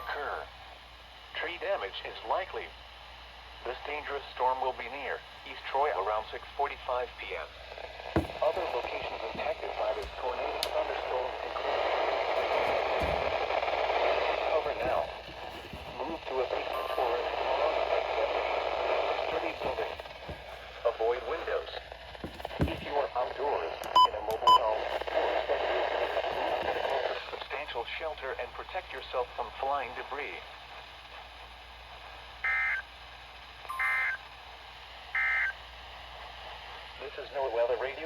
occur. Tree damage is likely. This dangerous storm will be near East Troy around 6:45 p.m. Other locations impacted by this tornado thunderstorm include cover now. Move to a basement or a sturdy building. Avoid windows. If you are outdoors in a mobile home or substance, move to a substantial shelter and protect yourself from flying debris.